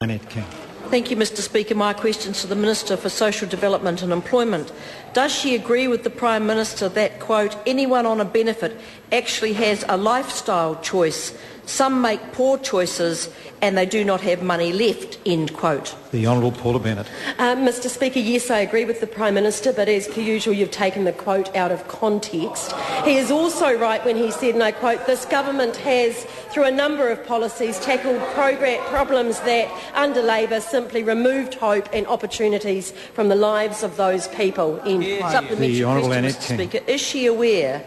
Annette King. Thank you, Mr Speaker. My question to the Minister for Social Development and Employment. Does she agree with the Prime Minister that, quote, anyone on a benefit actually has a lifestyle choice? Some make poor choices and they do not have money left, end quote. The Honourable Paula Bennett. Mr Speaker, yes, I agree with the Prime Minister, but as per usual you've taken the quote out of context. He is also right when he said, and I quote, this government has, through a number of policies, tackled problems that, under Labor, simply removed hope and opportunities from the lives of those people, end quote. Supplementary question, Mr Speaker. Is she aware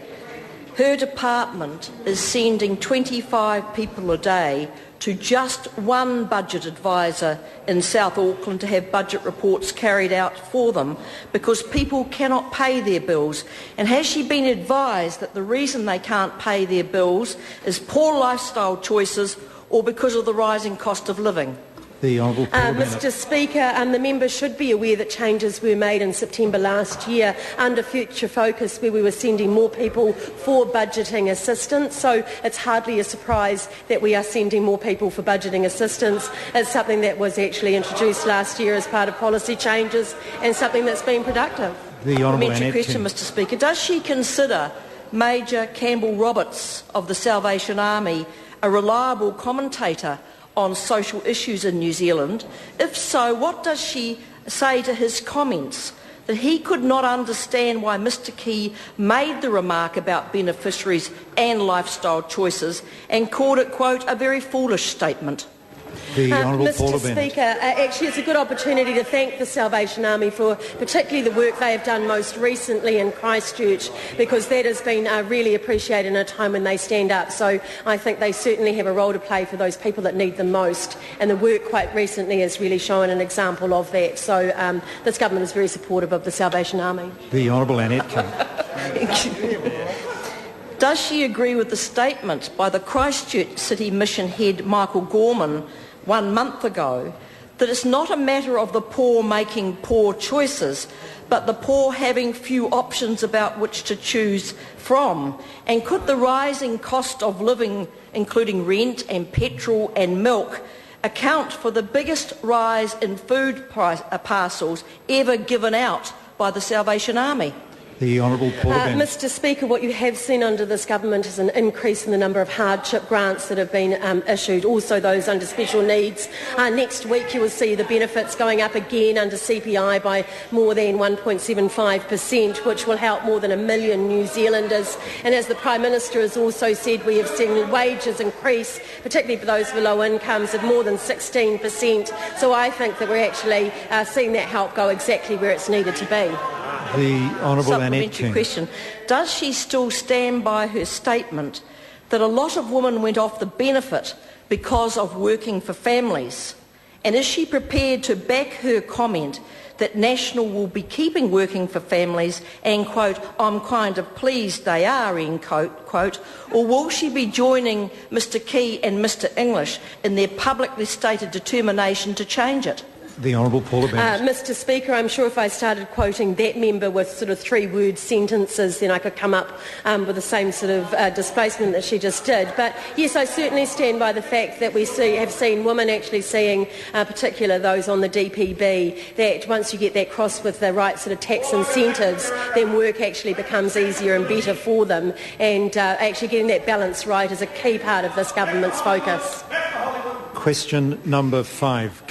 her department is sending 25 people a day to just one budget advisor in South Auckland to have budget reports carried out for them because people cannot pay their bills? And has she been advised that the reason they can't pay their bills is poor lifestyle choices or because of the rising cost of living? The Honourable Paula Bennett. Mr Speaker, the member should be aware that changes were made in September last year under Future Focus, where we were sending more people for budgeting assistance. So it's hardly a surprise that we are sending more people for budgeting assistance. It's something that was actually introduced last year as part of policy changes and something that's been productive. The Honourable Annette question, King. Mr Speaker. Does she consider Major Campbell Roberts of the Salvation Army a reliable commentator on social issues in New Zealand? If so, what does she say to his comments that he could not understand why Mr Key made the remark about beneficiaries and lifestyle choices and called it, quote, a very foolish statement? The Honourable Paula Mr Bennett. Speaker, actually it's a good opportunity to thank the Salvation Army for particularly the work they have done most recently in Christchurch, because that has been really appreciated in a time when they stand up. So I think they certainly have a role to play for those people that need them most, and the work quite recently has really shown an example of that. So this government is very supportive of the Salvation Army. The Honourable Annette King. Does she agree with the statement by the Christchurch City Mission head Michael Gorman 1 month ago that it's not a matter of the poor making poor choices, but the poor having few options about which to choose from? And could the rising cost of living, including rent and petrol and milk, account for the biggest rise in food parcels ever given out by the Salvation Army? The Honourable Paula Bennett. Mr Speaker, what you have seen under this government is an increase in the number of hardship grants that have been issued, also those under special needs. Next week you will see the benefits going up again under CPI by more than 1.75%, which will help more than 1 million New Zealanders. And as the Prime Minister has also said, we have seen wages increase, particularly for those with low incomes, of more than 16%. So I think that we're actually seeing that help go exactly where it's needed to be. The Honourable Annette Supplementary King. question. Does she still stand by her statement that a lot of women went off the benefit because of working for families? And is she prepared to back her comment that National will be keeping working for families and, quote, I'm kind of pleased they are, end quote, or will she be joining Mr Key and Mr English in their publicly stated determination to change it? The Honourable Paula Bennett. Mr Speaker, I'm sure if I started quoting that member with sort of 3-word sentences, then I could come up with the same sort of displacement that she just did. But yes, I certainly stand by the fact that we have seen women actually seeing, particularly those on the DPB, that once you get that crossed with the right sort of tax incentives, then work actually becomes easier and better for them. And actually getting that balance right is a key part of this government's focus. Question number 5.